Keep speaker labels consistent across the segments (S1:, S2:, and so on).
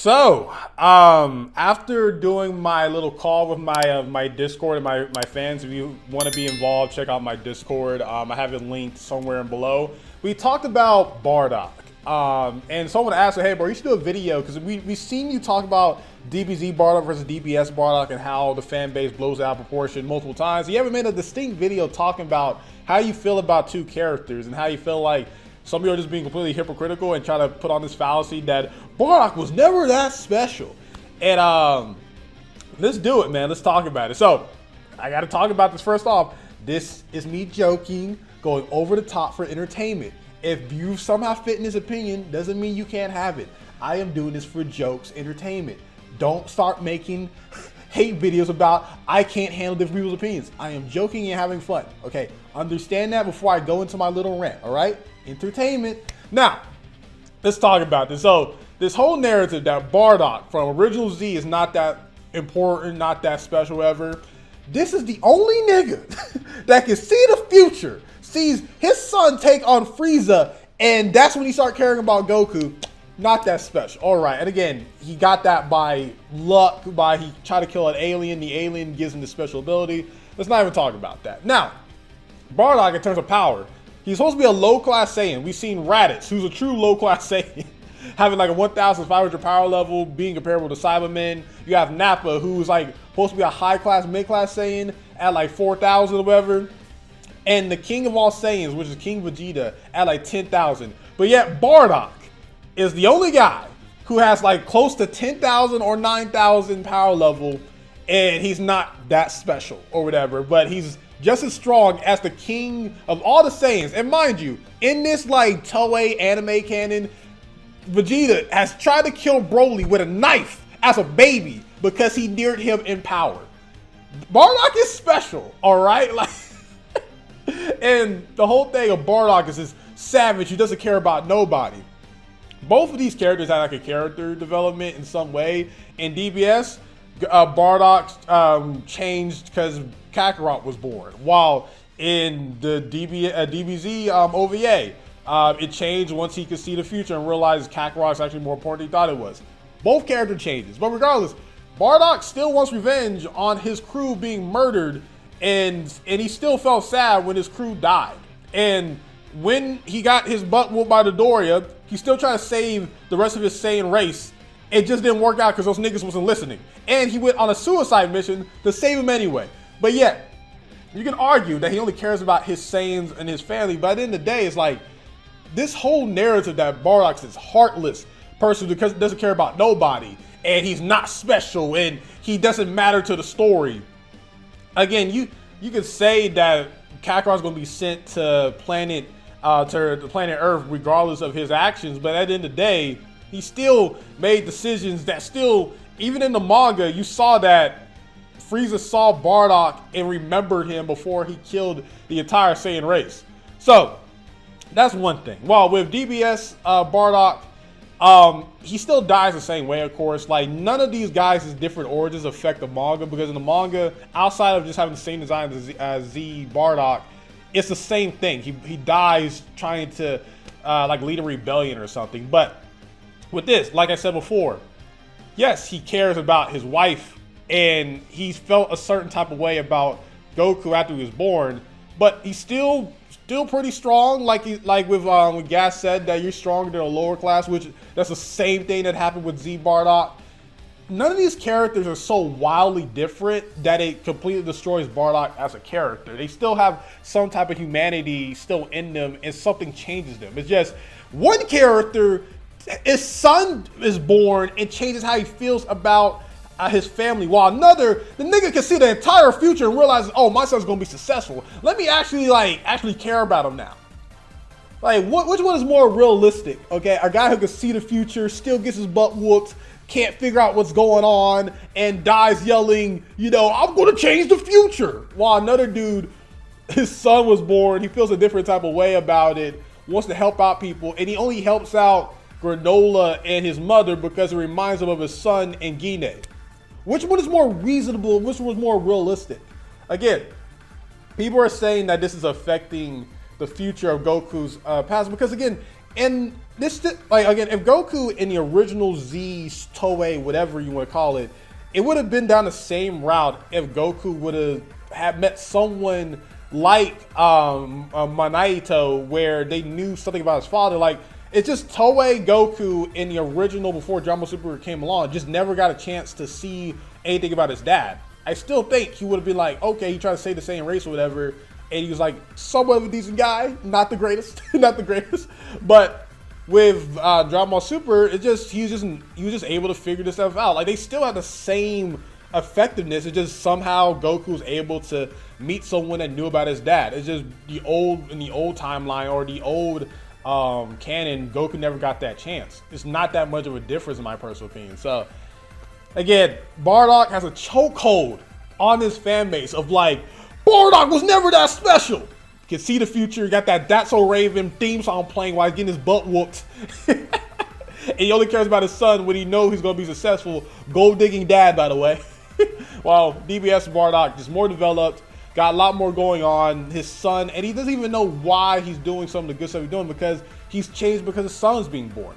S1: So, after doing my little call with my Discord and my fans, if you want to be involved, check out my Discord. I have it linked somewhere in below. We talked about Bardock. And someone asked, hey, bro, you should do a video because we've seen you talk about DBZ Bardock versus DBS Bardock and how the fan base blows out of proportion multiple times. You haven't made a distinct video talking about how you feel about two characters and how you feel like some of you are just being completely hypocritical and trying to put on this fallacy that Bardock was never that special. And let's do it, man. Let's talk about it. So I got to talk about this first off. This is me joking, going over the top for entertainment. If you somehow fit in this opinion, doesn't mean you can't have it. I am doing this for jokes, entertainment. Don't start making hate videos about I can't handle different people's opinions. I am joking and having fun. Okay, understand that before I go into my little rant, all right? Entertainment. Now, let's talk about this. So this whole narrative that Bardock from Original Z is not that important, not that special ever. This is the only nigga that can see the future, sees his son take on Frieza, and that's when he start caring about Goku. Not that special. All right, and again, he got that by luck, by he tried to kill an alien. The alien gives him the special ability. Let's not even talk about that. Now, Bardock, in terms of power, he's supposed to be a low-class Saiyan. We've seen Raditz, who's a true low-class Saiyan, having like a 1,500 power level, being comparable to Cybermen. You have Nappa, who's like supposed to be a high-class, mid-class Saiyan at like 4,000 or whatever. And the king of all Saiyans, which is King Vegeta, at like 10,000. But yet Bardock is the only guy who has like close to 10,000 or 9,000 power level, and he's not that special or whatever, but he's just as strong as the king of all the Saiyans. And mind you, in this like Toei anime canon, Vegeta has tried to kill Broly with a knife as a baby because he neared him in power. Bardock is special, all right? Like, and the whole thing of Bardock is this savage who doesn't care about nobody. Both of these characters had like a character development in some way. In DBS, Bardock changed because Kakarot was born, while in the DBZ OVA, it changed once he could see the future and realized Kakarot's actually more important than he thought it was. Both character changes, but regardless, Bardock still wants revenge on his crew being murdered, and he still felt sad when his crew died. And when he got his butt whooped by the Doria, he still tried to save the rest of his Saiyan race. It just didn't work out because those niggas wasn't listening. And he went on a suicide mission to save him anyway. But yet, you can argue that he only cares about his Saiyans and his family, but at the end of the day, it's like, this whole narrative that Bardock's this heartless person because he doesn't care about nobody, and he's not special, and he doesn't matter to the story. Again, you could say that Kakarot's going to be sent to planet Earth regardless of his actions, but at the end of the day, he still made decisions that still, even in the manga, you saw that Frieza saw Bardock and remembered him before he killed the entire Saiyan race. So that's one thing. While with DBS Bardock, he still dies the same way, of course. Like, none of these guys' different origins affect the manga, because in the manga, outside of just having the same design as Z Bardock, it's the same thing. He dies trying to like lead a rebellion or something. But with this, like I said before, yes, he cares about his wife, and he's felt a certain type of way about Goku after he was born, but he's still pretty strong. Like with when Gas said that you're stronger than a lower class, which that's the same thing that happened with Z Bardock. None of these characters are so wildly different that it completely destroys Bardock as a character. They still have some type of humanity still in them, and something changes them. It's just one character, his son is born and changes how he feels about his family, while another, the nigga can see the entire future and realizes, oh, my son's gonna be successful. Let me actually care about him now. Like, which one is more realistic? Okay, a guy who can see the future, still gets his butt whooped, can't figure out what's going on, and dies yelling, you know, I'm gonna change the future. While another dude, his son was born, he feels a different type of way about it, wants to help out people, and he only helps out Granola and his mother because it reminds him of his son and Gine. Which one is more reasonable? Which one is more realistic? Again, people are saying that this is affecting the future of Goku's past, because again, And this, like, again, if Goku in the original Z, Toei, whatever you want to call it, it would have been down the same route if Goku would have met someone like Manaito, where they knew something about his father. Like, it's just Toei Goku in the original, before Dragon Ball Super came along, just never got a chance to see anything about his dad. I still think he would have been like, okay, he tried to say the same race or whatever, and he was like somewhat of a decent guy, not the greatest, not the greatest. But with Dragon Ball Super, he was just able to figure this stuff out. Like, they still have the same effectiveness. It's just somehow Goku was able to meet someone that knew about his dad. It's just in the old timeline, or the old canon, Goku never got that chance. It's not that much of a difference in my personal opinion. So again, Bardock has a chokehold on his fan base of like, Bardock was never that special. You can see the future. You got that That's So Raven theme song playing while he's getting his butt whooped. And he only cares about his son when he knows he's going to be successful. Gold digging dad, by the way. While DBS Bardock just more developed, got a lot more going on. His son, and he doesn't even know why he's doing some of the good stuff he's doing, because he's changed because his son's being born.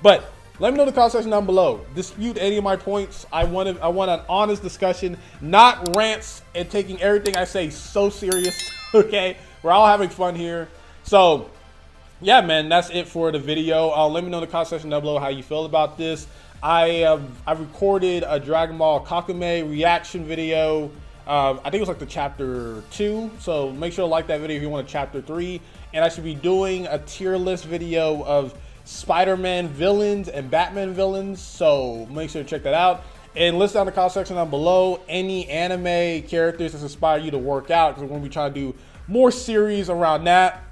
S1: But let me know in the comment section down below. Dispute any of my points. I want an honest discussion, not rants and taking everything I say so serious. Okay, we're all having fun here. So yeah, man, that's it for the video. Let me know in the comment section down below how you feel about this. I recorded a Dragon Ball Kakume reaction video. I think it was like the chapter 2. So make sure to like that video if you want a chapter 3. And I should be doing a tier list video of Spider-Man villains and Batman villains. So make sure to check that out. And list down in the comment section down below any anime characters that inspire you to work out, because we're going to be trying to do more series around that.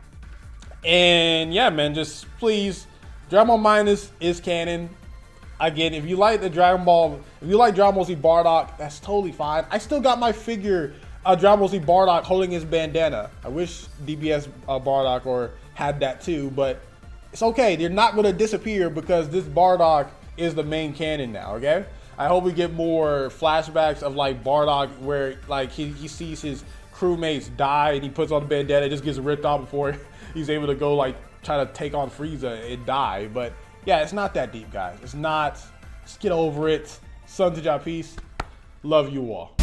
S1: And yeah, man, just please, Dragon Ball Minus is canon. Again, if you like Dragon Ball Z Bardock, that's totally fine. I still got my figure of Dragon Ball Z Bardock holding his bandana. I wish DBS Bardock or had that too, but it's okay. They're not going to disappear because this Bardock is the main canon now, okay? I hope we get more flashbacks of like Bardock where like he sees his crewmates die and he puts on the bandana, it just gets ripped off before he's able to go like try to take on Frieza and die. But yeah, it's not that deep, guys. It's not. Just get over it. SonTj, peace. Love you all.